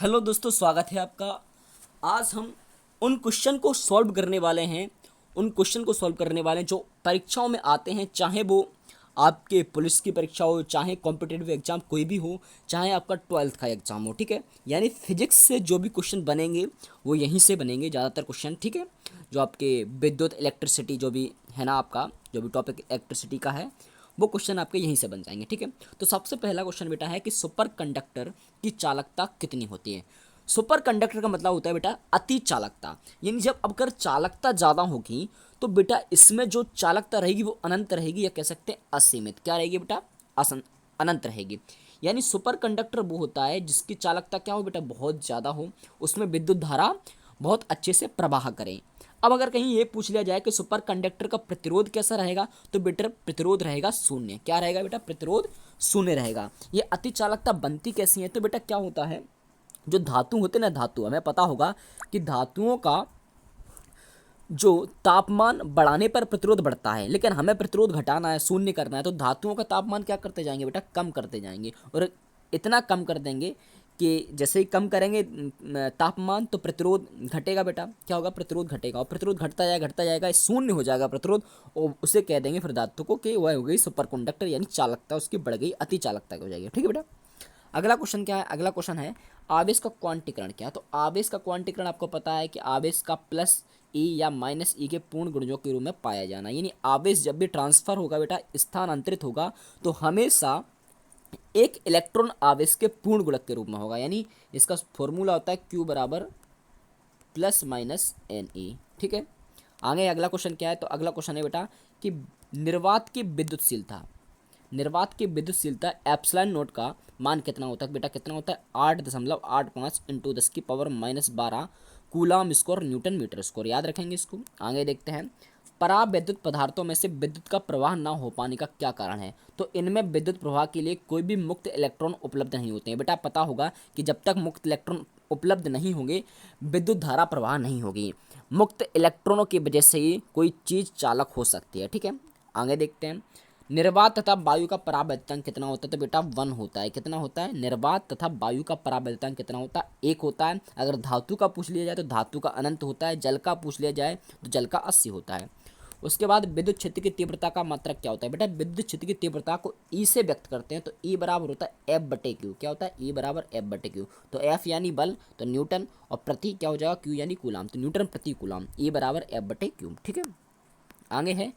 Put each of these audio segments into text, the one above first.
Hello दोस्तों, स्वागत है आपका। आज हम उन क्वेश्चन को सॉल्व करने वाले हैं जो परीक्षाओं में आते हैं, चाहे वो आपके पुलिस की परीक्षा हो, चाहे कॉम्पिटिटिव एग्जाम कोई भी हो, चाहे आपका 12th का एग्जाम हो। ठीक है, यानी फिजिक्स से जो भी क्वेश्चन बनेंगे वो यहीं से बनेंगे ज़्यादातर क्वेश्चन। ठीक है, जो आपके विद्युत इलेक्ट्रिसिटी जो भी है ना, आपका जो भी टॉपिक इलेक्ट्रिसिटी का है वो क्वेश्चन आपके यहीं से बन जाएंगे। ठीक है, तो सबसे पहला क्वेश्चन बेटा है कि सुपर कंडक्टर की चालकता कितनी होती है। सुपर कंडक्टर का मतलब होता है बेटा अति चालकता, यानी जब अगर चालकता ज़्यादा होगी तो बेटा इसमें जो चालकता रहेगी वो अनंत रहेगी, या कह सकते हैं असीमित। क्या रहेगी बेटा? अनंत रहेगी। यानी सुपर कंडक्टर वो होता है जिसकी चालकता क्या हो बेटा? बहुत ज़्यादा हो, उसमें विद्युत धारा बहुत अच्छे से प्रवाह करें। अब अगर कहीं ये पूछ लिया जाए कि सुपर कंडक्टर का प्रतिरोध कैसा रहेगा, तो बेटा प्रतिरोध रहेगा शून्य। क्या रहेगा बेटा? प्रतिरोध शून्य रहेगा। ये अति चालकता बनती कैसी है? तो बेटा क्या होता है, जो धातु होते हैं ना, धातु हमें पता होगा कि धातुओं का जो तापमान बढ़ाने पर प्रतिरोध बढ़ता है, लेकिन हमें प्रतिरोध घटाना है, शून्य करना है, तो धातुओं का तापमान क्या करते जाएंगे बेटा? कम करते जाएंगे। और इतना कम कर देंगे कि जैसे ही कम करेंगे तापमान, तो प्रतिरोध घटेगा बेटा। क्या होगा? प्रतिरोध घटेगा, और प्रतिरोध घटता जाएगा, शून्य हो जाएगा प्रतिरोध। और उसे कह देंगे फिर धातु को कि वह हो गई सुपर कंडक्टर, यानी चालकता उसकी बढ़ गई, अति चालकता हो जाएगी। ठीक है बेटा। अगला क्वेश्चन क्या है? अगला क्वेश्चन है आवेश का क्वांटीकरण क्या है। तो आवेश का क्वांटीकरण आपको पता है कि आवेश का प्लस ई या माइनस ई के पूर्ण गुणजों के रूप में पाया जाना। यानी आवेश जब भी ट्रांसफर होगा बेटा, स्थानांतरित होगा, तो हमेशा एक इलेक्ट्रॉन आवेश के पूर्ण गुणक के रूप में होगा। यानी इसका फॉर्मूला होता है Q बराबर प्लस माइनस एन ई। ठीक है, आगे अगला क्वेश्चन क्या है? तो अगला क्वेश्चन है बेटा कि निर्वात की विद्युतशीलता एप्सिलॉन नोट का मान कितना होता है बेटा? कितना होता है? 8.85 इंटू 10⁻12 coulomb square newton metre square. याद रखेंगे इसको। आगे देखते हैं, परावैद्युत पदार्थों में से विद्युत का प्रवाह न हो पाने का क्या कारण है। तो इनमें विद्युत प्रवाह के लिए कोई भी मुक्त इलेक्ट्रॉन उपलब्ध नहीं होते हैं। बेटा पता होगा कि जब तक मुक्त इलेक्ट्रॉन उपलब्ध नहीं होंगे, विद्युत धारा प्रवाह नहीं होगी। मुक्त इलेक्ट्रॉनों की वजह से ही कोई चीज़ चालक हो सकती है। ठीक है, आगे देखते हैं, निर्वात तथा वायु का परावैद्युतांक कितना होता है? तो बेटा 1 होता है। कितना होता है? निर्वात तथा वायु का परावैद्युतांक कितना होता है? 1 होता है। अगर धातु का पूछ लिया जाए तो धातु का अनंत होता है। जल का पूछ लिया जाए तो जल का 80 होता है। उसके बाद विद्युत क्षेत्र की तीव्रता का मात्रक क्या होता है? बेटा विद्युत क्षेत्र की तीव्रता को ई से व्यक्त करते हैं, तो ई बराबर होता है F/Q। क्या होता है? ई बराबर F/Q। तो F यानी बल, तो न्यूटन, और प्रति क्या हो जाएगा? Q यानी कूलाम, तो न्यूटन प्रति कूलाम। ई बराबर F/Q। ठीक है, आगे है,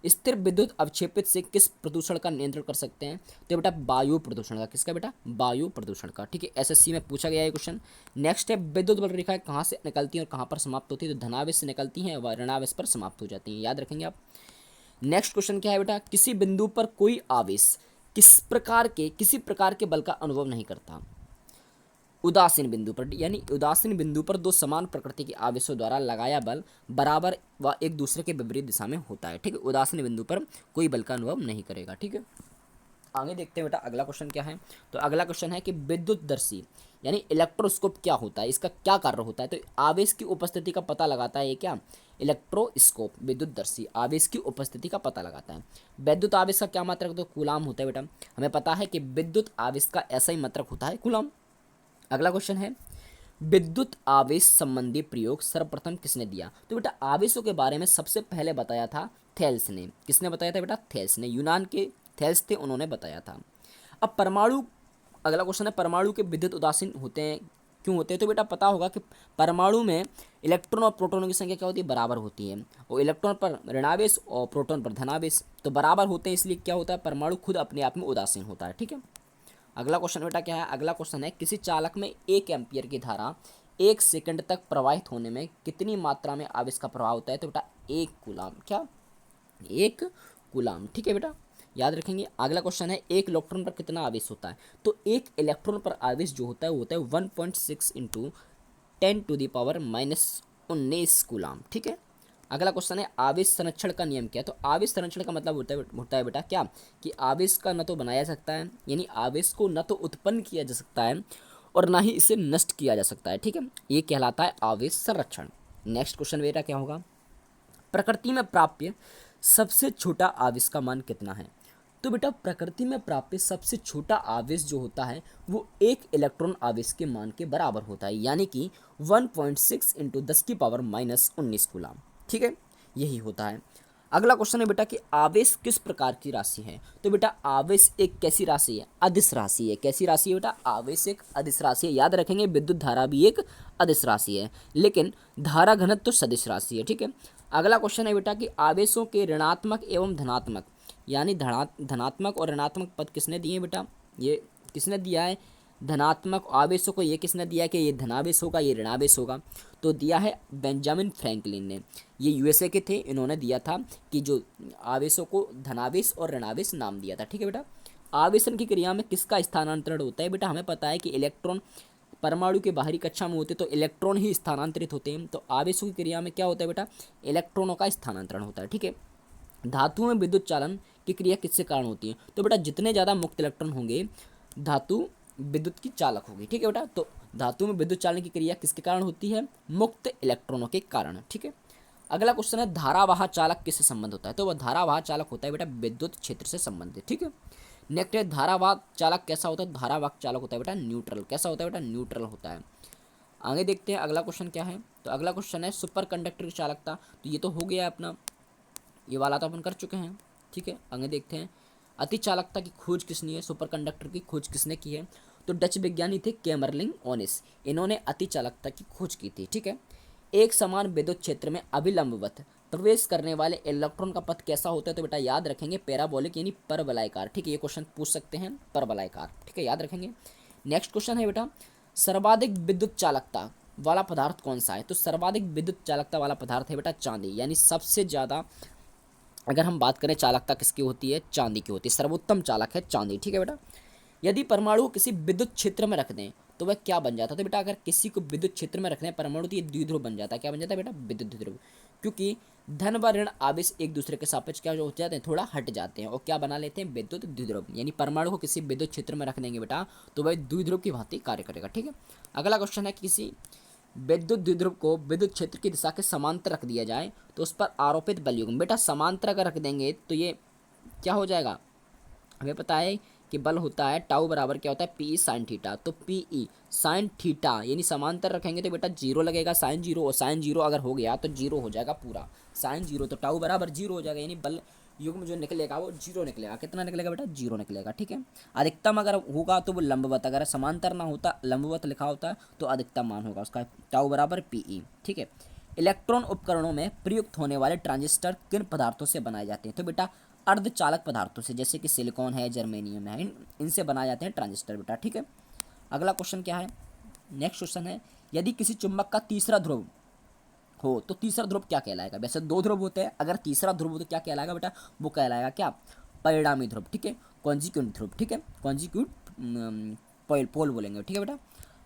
स्थिर विद्युत अवक्षेपित से किस प्रदूषण का नियंत्रण कर सकते हैं? तो बेटा वायु प्रदूषण का। किसका बेटा? वायु प्रदूषण का। ठीक है, एसएससी में पूछा गया है क्वेश्चन। नेक्स्ट है, विद्युत बल रेखाएं कहाँ से निकलती हैं और कहाँ पर समाप्त होती है? तो धनावेश से निकलती हैं व ऋणावेश पर समाप्त हो जाती हैं। याद रखेंगे आप। नेक्स्ट क्वेश्चन क्या है बेटा? किसी बिंदु पर कोई आवेश किसी प्रकार के बल का अनुभव नहीं करता। उदासीन बिंदु पर, यानी उदासीन बिंदु पर दो समान प्रकृति के आवेशों द्वारा लगाया बल बराबर व एक दूसरे के विपरीत दिशा में होता है। ठीक है, उदासीन बिंदु पर कोई बल का अनुभव नहीं करेगा। ठीक है, आगे देखते हैं बेटा अगला क्वेश्चन क्या है। तो अगला क्वेश्चन है कि विद्युतदर्शी यानी इलेक्ट्रोस्कोप क्या होता है, इसका क्या कार्य होता है? तो आवेश की उपस्थिति का पता लगाता है ये क्या? इलेक्ट्रोस्कोप। विद्युतदर्शी आवेश की उपस्थिति का पता लगाता है। विद्युत आवेश का क्या मात्रक? तो कूलाम होता है बेटा। हमें पता है कि विद्युत आवेश का ऐसा ही मात्रक होता है, कूलाम। अगला क्वेश्चन है, विद्युत आवेश संबंधी प्रयोग सर्वप्रथम किसने दिया? तो बेटा आवेशों के बारे में सबसे पहले बताया था थेल्स ने। किसने बताया था बेटा? थेल्स ने। यूनान के थेल्स थे, उन्होंने बताया था। अब परमाणु, अगला क्वेश्चन है, परमाणु के विद्युत उदासीन होते हैं, क्यों होते हैं? तो बेटा पता होगा कि परमाणु में इलेक्ट्रॉन और प्रोटॉन की संख्या क्या होती है? बराबर होती है। और इलेक्ट्रॉन पर ऋणावेश और प्रोटॉन पर धनावेश तो बराबर होते हैं, इसलिए क्या होता है? परमाणु खुद अपने आप में उदासीन होता है। ठीक है, अगला क्वेश्चन बेटा क्या है? अगला क्वेश्चन है, किसी चालक में 1 एम्पियर की धारा 1 सेकंड तक प्रवाहित होने में कितनी मात्रा में आवेश का प्रभाव होता है? तो बेटा 1 कूलाम। क्या? 1 कूलाम। ठीक है बेटा, याद रखेंगे। अगला क्वेश्चन है, एक इलेक्ट्रॉन पर कितना आवेश होता है? तो एक इलेक्ट्रॉन पर आवेश जो होता है वो होता है 1.6 इंटू 10⁻⁻19 कूलाम। ठीक है, अगला क्वेश्चन है, आवेश संरक्षण का नियम क्या है? तो आवेश संरक्षण का मतलब होता है बेटा क्या? कि आवेश का न तो बनाया जा सकता है, यानी आवेश को न तो उत्पन्न किया जा सकता है और ना ही इसे नष्ट किया जा सकता है। ठीक है, ये कहलाता है आवेश संरक्षण। नेक्स्ट क्वेश्चन बेटा क्या होगा? प्रकृति में प्राप्य सबसे छोटा आवेश का मान कितना है? तो बेटा प्रकृति में प्राप्त सबसे छोटा आवेश जो होता है वो एक इलेक्ट्रॉन आवेश के मान के बराबर होता है, यानी कि 1.6 इंटू 10⁻⁻19 कूलम। ठीक है, यही होता है। अगला क्वेश्चन है बेटा कि आवेश किस प्रकार की राशि है। तो बेटा आवेश एक कैसी राशि है, अदिश राशि है। कैसी राशि है बेटा, आवेश एक अदिश राशि है। याद रखेंगे विद्युत धारा भी एक अदिश राशि है, लेकिन धारा घनत्व तो सदिश राशि है। ठीक है, अगला क्वेश्चन है बेटा कि आवेशों के ऋणात्मक एवं धनात्मक, यानी धनात्मक और ऋणात्मक पद किसने दिए बेटा, ये किसने दिया है, धनात्मक आवेशों को ये किसने दिया कि ये धनावेश होगा, ये ऋणावेश होगा, तो दिया है बेंजामिन फ्रैंकलिन ने। ये यूएसए के थे, इन्होंने दिया था कि जो आवेशों को धनावेश और ऋणावेश नाम दिया था। ठीक है बेटा, आवेशन की क्रिया में किसका स्थानांतरण होता है बेटा, हमें पता है कि इलेक्ट्रॉन परमाणु के बाहरी कक्षा में होते तो इलेक्ट्रॉन ही स्थानांतरित होते हैं, तो आवेशों की क्रिया में क्या होता है बेटा, इलेक्ट्रॉनों का स्थानांतरण होता है। ठीक है, धातु में विद्युत चालन की क्रिया किससे कारण होती है, तो बेटा जितने ज़्यादा मुक्त इलेक्ट्रॉन होंगे धातु विद्युत की चालक होगी। ठीक है बेटा, तो धातु में विद्युत चालन की क्रिया किसके कारण होती है, मुक्त इलेक्ट्रॉनों के कारण। ठीक है, अगला क्वेश्चन है धारावाह चालक किससे संबंध होता है, तो वह धारावाह चालक होता है बेटा विद्युत क्षेत्र से संबंधित। ठीक है, नेक्स्ट है धारावाह चालक कैसा होता है, धारावाह चालक होता है बेटा न्यूट्रल। कैसा होता है बेटा, न्यूट्रल होता है। आगे देखते हैं अगला क्वेश्चन क्या है, तो अगला क्वेश्चन है सुपर कंडक्टर की चालकता। तो ये तो हो गया अपना, ये वाला तो अपन कर चुके हैं। ठीक है, आगे देखते हैं अति चालकता की खोज किसने है, सुपर कंडक्टर की खोज किसने की है, तो डच विज्ञानी थे कैमरलिंग ओनिस, इन्होंने अति चालकता की खोज की थी। ठीक है, एक समान विद्युत क्षेत्र में अभिलंबवत प्रवेश करने वाले इलेक्ट्रॉन का पथ कैसा होता है, तो बेटा याद रखेंगे पैराबोलिक यानी परवलयाकार। ठीक है, ये क्वेश्चन पूछ सकते हैं परवलयाकार। ठीक है, याद रखेंगे। नेक्स्ट क्वेश्चन है बेटा सर्वाधिक विद्युत चालकता वाला पदार्थ कौन सा है, तो सर्वाधिक विद्युत चालकता वाला पदार्थ है बेटा चांदी, यानी सबसे ज़्यादा अगर हम बात करें चालकता किसकी होती है, चांदी की होती है, सर्वोत्तम चालक है चांदी। ठीक है बेटा, यदि परमाणु को किसी विद्युत क्षेत्र में रख दें तो वह क्या बन जाता है, तो बेटा अगर किसी को विद्युत क्षेत्र में रखने परमाणु तो ये द्विध्रुव बन जाता है। क्या बन जाता है बेटा, विद्युत द्विध्रुव, क्योंकि धन व ऋण आवेश एक दूसरे के सापेक्ष क्या हो जाते हैं, थोड़ा हट जाते हैं और क्या बना लेते हैं, विद्युत द्विध्रुव। यानी परमाणु को किसी विद्युत क्षेत्र में रख देंगे बेटा तो वह द्विध्रुव की भांति कार्य करेगा। ठीक है, अगला क्वेश्चन है किसी विद्युत द्विध्रुव को विद्युत क्षेत्र की दिशा के समांतर रख दिया जाए तो उस पर आरोपित बल युग्म, बेटा समांतर अगर रख देंगे तो ये क्या हो जाएगा, हमें पता है कि बल होता है टाउ बराबर क्या होता है, पी साइन थीटा, तो पी ई साइन थीटा यानी समांतर रखेंगे तो बेटा जीरो लगेगा, साइन जीरो, और साइन जीरो अगर हो गया तो जीरो हो जाएगा पूरा, साइन जीरो तो टाउ बराबर जीरो हो जाएगा, यानी बल युग्म जो निकलेगा वो जीरो निकलेगा। कितना निकलेगा बेटा, जीरो निकलेगा। ठीक है, अधिकतम अगर होगा तो वो लंबवत, अगर समांतर ना होता लंबवत लिखा होता है तो अधिकतम मान होगा उसका टाउ बराबर पी ई। ठीक है, इलेक्ट्रॉन उपकरणों में प्रयुक्त होने वाले ट्रांजिस्टर किन पदार्थों से बनाए जाते हैं, तो बेटा अर्धचालक पदार्थों से, जैसे कि सिलिकॉन है, जर्मेनियम है, इनसे बनाए जाते हैं ट्रांजिस्टर बेटा। ठीक है, अगला क्वेश्चन क्या है, नेक्स्ट क्वेश्चन है यदि किसी चुंबक का तीसरा ध्रुव हो तो तीसरा ध्रुव क्या कहलाएगा, वैसे दो ध्रुव होते हैं, अगर तीसरा ध्रुव हो तो क्या कहलाएगा बेटा, वो कहलाएगा क्या, परिणामी ध्रुव। ठीक है, कॉन्जिक्यूट ध्रुव। ठीक है, कॉन्जिक्यूट पोल बोलेंगे। ठीक है बेटा,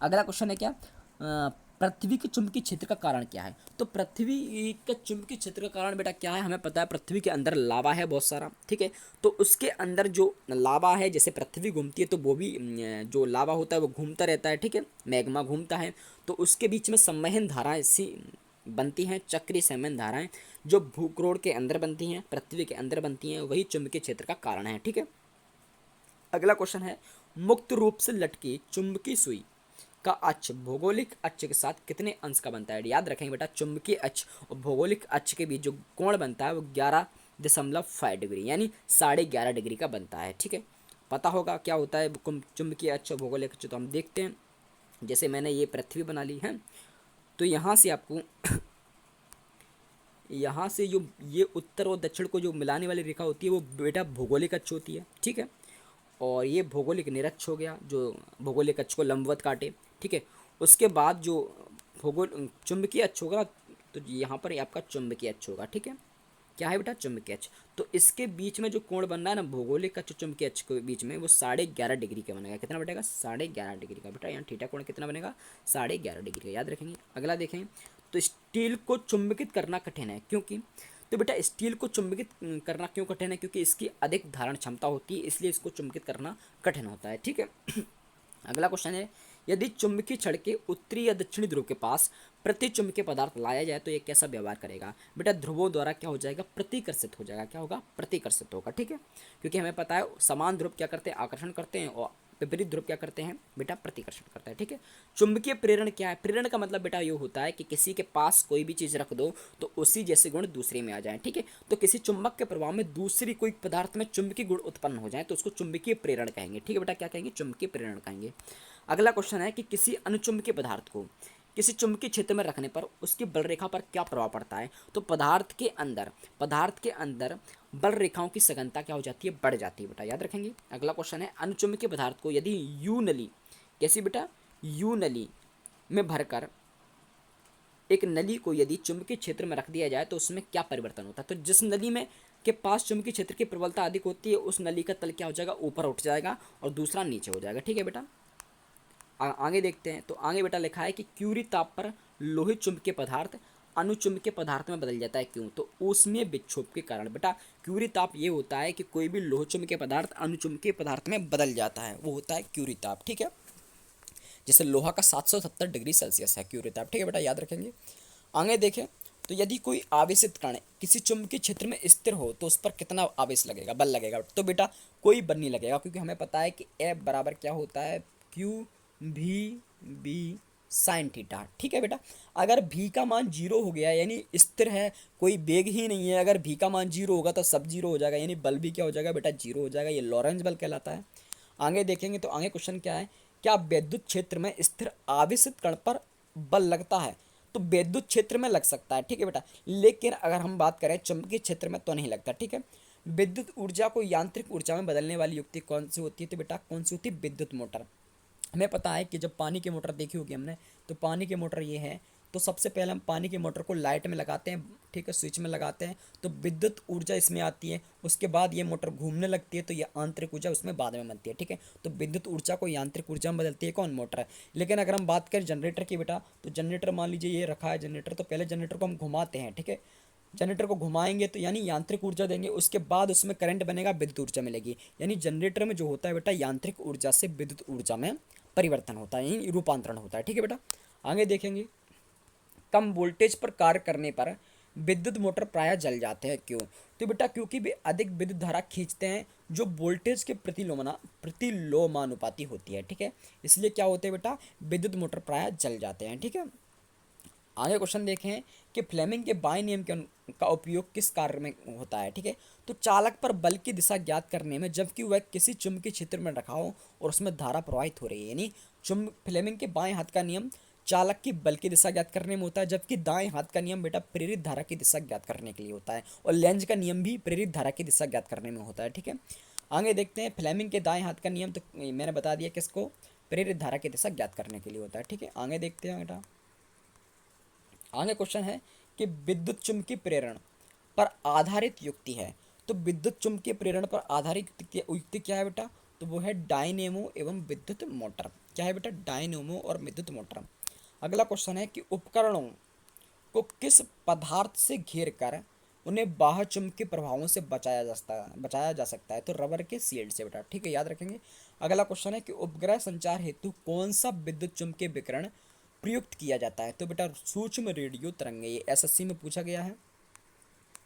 अगला क्वेश्चन है क्या, पृथ्वी के चुंबकीय क्षेत्र का कारण क्या है, तो पृथ्वी के चुंबकीय क्षेत्र का कारण बेटा क्या है, हमें पता है पृथ्वी के अंदर लावा है बहुत सारा। ठीक है, तो उसके अंदर जो लावा है, जैसे पृथ्वी घूमती है तो वो भी जो लावा होता है वो घूमता रहता है। ठीक है, मैग्मा घूमता है, तो उसके बीच में संवहन धाराएं सी बनती हैं, चक्रीय संवहन धाराएं जो भूक्रोड़ के अंदर बनती हैं, पृथ्वी के अंदर बनती हैं, वही चुंबकीय क्षेत्र का कारण है। ठीक है, अगला क्वेश्चन है मुक्त रूप से लटकी चुंबकीय सुई का अक्ष भौगोलिक अक्ष के साथ कितने अंश का बनता है, याद रखेंगे बेटा चुंबकीय अक्ष और भौगोलिक अक्ष के बीच जो कोण बनता है वो 11.5 डिग्री यानी 11.5 डिग्री का बनता है। ठीक है, पता होगा क्या होता है चुंबकीय अक्ष और भौगोलिक अक्ष, तो हम देखते हैं। जैसे मैंने ये पृथ्वी बना ली है, तो यहाँ से आपको यहाँ से जो ये उत्तर और दक्षिण को जो मिलाने वाली रेखा होती है वो बेटा भौगोलिक अक्ष होती है। ठीक है, और ये भौगोलिक निरक्ष हो गया जो भौगोलिक अक्ष को लंबवत काटे। ठीक है, उसके बाद जो चुंबकीय अक्ष होगा तो यहाँ पर आपका चुंबकीय अक्ष होगा। ठीक है, क्या है बेटा, चुंबकीय अक्ष, तो इसके बीच में जो कोण बन रहा है ना भौगोलिक अक्ष चुंबकीय अक्ष के बीच में वो 11.5 डिग्री का बनेगा। कितना बनेगा, 11.5 डिग्री का बेटा, यहाँ थीटा कोण कितना बनेगा, 11.5 डिग्री का, याद रखेंगे। अगला देखें तो स्टील को चुंबकित करना कठिन है क्योंकि, तो बेटा स्टील को चुंबकित करना क्यों कठिन है, क्योंकि इसकी अधिक धारण क्षमता होती है, इसलिए इसको चुंबकित करना कठिन होता है। ठीक है, अगला क्वेश्चन है यदि चुंबकीय छड़ के उत्तरी या दक्षिणी ध्रुव के पास प्रति चुंबकीय पदार्थ लाया जाए तो ये कैसा व्यवहार करेगा बेटा, ध्रुवों द्वारा क्या हो जाएगा, प्रतिकर्षित हो जाएगा। क्या होगा, प्रतिकर्षित होगा। ठीक है, क्योंकि हमें पता है समान ध्रुव क्या करते हैं, आकर्षण करते हैं, और विपरीत ध्रुव क्या करते हैं बेटा, प्रतिकर्षण करता है। ठीक है, चुंबकीय प्रेरण क्या है, प्रेरण का मतलब बेटा ये होता है कि किसी के पास कोई भी चीज रख दो तो उसी जैसे गुण दूसरे में आ जाए। ठीक है, तो किसी चुंबक के प्रभाव में दूसरी कोई पदार्थ में चुंबकीय गुण उत्पन्न हो जाए तो उसको चुंबकीय प्रेरण कहेंगे। ठीक है बेटा, क्या कहेंगे, चुंबकीय प्रेरण कहेंगे। अगला क्वेश्चन है कि किसी अनुचुंबकीय पदार्थ को किसी चुंबकीय क्षेत्र में रखने पर उसकी बल रेखा पर क्या प्रभाव पड़ता है। तो पदार्थ के अंदर बल रेखाओं की सघनता क्या हो जाती है, बढ़ जाती है बेटा, याद रखेंगे। अगला क्वेश्चन है अनुचुंबकीय पदार्थ को यदि यू नली, कैसी बेटा, यू नली में भरकर एक नली को यदि चुंबकीय क्षेत्र में रख दिया जाए तो उसमें क्या परिवर्तन होता है। तो जिस नली में के पास चुंबकीय क्षेत्र की प्रबलता अधिक होती है उस नली का तल क्या हो जाएगा, ऊपर उठ जाएगा और दूसरा नीचे हो जाएगा। ठीक है बेटा, आगे देखते हैं। तो आगे बेटा लिखा है कि क्यूरी ताप पर लोहित चुंबकीय पदार्थ अनुचुंबकीय पदार्थ में बदल जाता है, क्यों। तो ऊष्मीय विक्षोभ के कारण बेटा, क्यूरी ताप ये होता है कि कोई भी लोह चुंबकीय पदार्थ अनुचुंबकीय पदार्थ में बदल जाता है, वो होता है क्यूरी ताप। ठीक है, जैसे लोहा का 770 डिग्री सेल्सियस है क्यूरी ताप। ठीक है बेटा, याद रखेंगे। आगे देखें तो यदि कोई आवेशित कण किसी चुंबकीय क्षेत्र में स्थिर हो तो उस पर कितना आवेश लगेगा, बल लगेगा। तो बेटा कोई बल नहीं लगेगा, क्योंकि हमें पता है कि F बराबर क्या होता है, क्यू भी बी साइन थीटा। ठीक है बेटा, अगर भी का मान जीरो हो गया यानी स्थिर है, कोई वेग ही नहीं है, अगर भी का मान जीरो होगा तो सब जीरो हो जाएगा, यानी बल भी क्या हो जाएगा बेटा, जीरो हो जाएगा। ये लॉरेंज बल कहलाता है। आगे देखेंगे तो आगे क्वेश्चन क्या है, क्या विद्युत क्षेत्र में स्थिर आवेशित कण पर बल लगता है। तो विद्युत क्षेत्र में लग सकता है। ठीक है बेटा, लेकिन अगर हम बात करें चुंबकीय क्षेत्र में तो नहीं लगता। ठीक है, विद्युत ऊर्जा को यांत्रिक ऊर्जा में बदलने वाली युक्ति कौन सी होती है। तो बेटा कौन सी होती है, विद्युत मोटर। हमें पता है कि जब पानी की मोटर देखी होगी हमने, तो पानी की मोटर ये है, तो सबसे पहले हम पानी की मोटर को लाइट में लगाते हैं। ठीक है, स्विच में लगाते हैं तो विद्युत ऊर्जा इसमें आती है, उसके बाद ये मोटर घूमने लगती है तो ये आंतरिक ऊर्जा उसमें बाद में बनती है। ठीक है, तो विद्युत ऊर्जा को यांत्रिक ऊर्जा में बदलती है कौन, मोटर है। लेकिन अगर हम बात करें जनरेटर की बेटा, तो जनरेटर मान लीजिए ये रखा है जनरेटर, तो पहले जनरेटर को हम घुमाते हैं। ठीक है, जनरेटर को घुमाएंगे तो यानी यांत्रिक ऊर्जा देंगे, उसके बाद उसमें करंट बनेगा, विद्युत ऊर्जा मिलेगी। यानी जनरेटर में जो होता है बेटा, यांत्रिक ऊर्जा से विद्युत ऊर्जा में परिवर्तन होता है, यानी रूपांतरण होता है। ठीक है बेटा, आगे देखेंगे कम वोल्टेज पर कार्य करने पर विद्युत मोटर प्रायः जल जाते हैं, क्यों। तो बेटा क्योंकि वे अधिक विद्युत धारा खींचते हैं जो वोल्टेज के प्रतिलोमानुपाती होती है। ठीक है, इसलिए क्या होते हैं बेटा, विद्युत मोटर प्रायः जल जाते हैं। ठीक है, आगे क्वेश्चन देखें कि फ्लेमिंग के बाय नियम का उपयोग किस कार्य में होता है। ठीक है, तो चालक पर बल की दिशा ज्ञात करने में, जबकि वह किसी चुंबकीय क्षेत्र में रखा हो और उसमें धारा प्रवाहित हो रही है। यानी फ्लेमिंग के बाएं हाथ का नियम चालक की बल की दिशा ज्ञात करने में होता है, जबकि दाएं हाथ का नियम बेटा प्रेरित धारा की दिशा ज्ञात करने के लिए होता है, और लेंज का नियम भी प्रेरित धारा की दिशा ज्ञात करने में होता है। ठीक है, आगे देखते हैं फ्लेमिंग के दाएं हाथ का नियम, तो मैंने बता दिया किसको, प्रेरित धारा की दिशा ज्ञात करने के लिए होता है। ठीक है, आगे देखते हैं बेटा। आगे क्वेश्चन है कि विद्युत चुंबकीय प्रेरण पर आधारित युक्ति है। तो विद्युत चुंबकीय प्रेरण पर आधारित युक्ति क्या है बेटा, तो वो है डायनेमो एवं विद्युत मोटर। क्या है बेटा, डायनेमो और विद्युत मोटर। अगला क्वेश्चन है कि उपकरणों को किस पदार्थ से घेर कर उन्हें बाह्य चुंबकीय प्रभावों से बचाया जा सकता है। तो रबर के शील्ड से बेटा। ठीक है, याद रखेंगे। अगला क्वेश्चन है कि उपग्रह संचार हेतु कौन सा विद्युत चुंबकीय विकिरण प्रयुक्त किया जाता है। तो बेटा सूक्ष्म रेडियो तरंगे, ये एसएससी में पूछा गया है।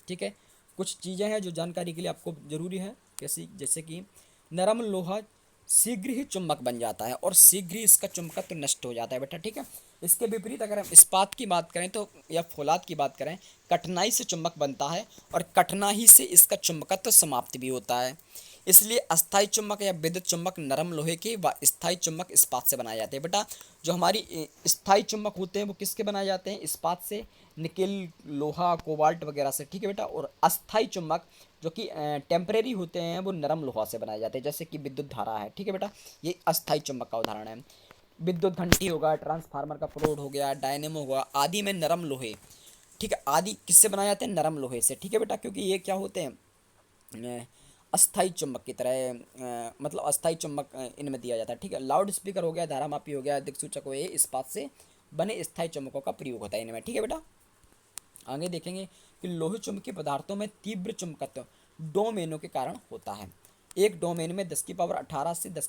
ठीक है, कुछ चीज़ें हैं जो जानकारी के लिए आपको जरूरी है, जैसे कि नरम लोहा शीघ्र ही चुंबक बन जाता है और शीघ्र ही इसका चुंबकत्व नष्ट हो जाता है बेटा। ठीक है, इसके विपरीत अगर हम इस्पात की बात करें तो, या फौलाद की बात करें, कठिनाई से चुंबक बनता है और कठिनाई से इसका चुंबकत्व समाप्त भी होता है। इसलिए अस्थायी चुंबक या विद्युत चुंबक नरम लोहे के व स्थायी चुंबक इस्पात से बनाए जाते हैं। बेटा जो हमारी स्थायी चुंबक होते हैं वो किसके बनाए जाते हैं, इस्पात से, निकेल, लोहा, कोबाल्ट वगैरह से। ठीक है बेटा, और अस्थायी चुंबक जो कि टेम्परेरी होते हैं वो नरम लोहा से बनाए जाते हैं, जैसे कि विद्युत धारा है। ठीक है बेटा, ये अस्थायी चुंबक का उदाहरण है। विद्युत घंटी होगा, ट्रांसफार्मर का प्रोड हो गया, डायनेमो होगा, आदि में नरम लोहे। ठीक है, आदि किससे बनाए जाते हैं, नरम लोहे से। ठीक है बेटा, क्योंकि ये क्या होते हैं, अस्थाई चुंबक की तरह, मतलब अस्थाई चुंबक इनमें दिया जाता है। ठीक है, लाउड स्पीकर हो गया, धारामापी हो गया, दिक्सूचक हो गए, इस्पात से बने स्थायी चुंबकों का प्रयोग होता है इनमें। ठीक है बेटा, आगे देखेंगे कि लोह चुंबकीय पदार्थों में तीव्र चुंबकत्व डोमेनों के कारण होता है। एक डोमेन में 10 की पावर 18 से 10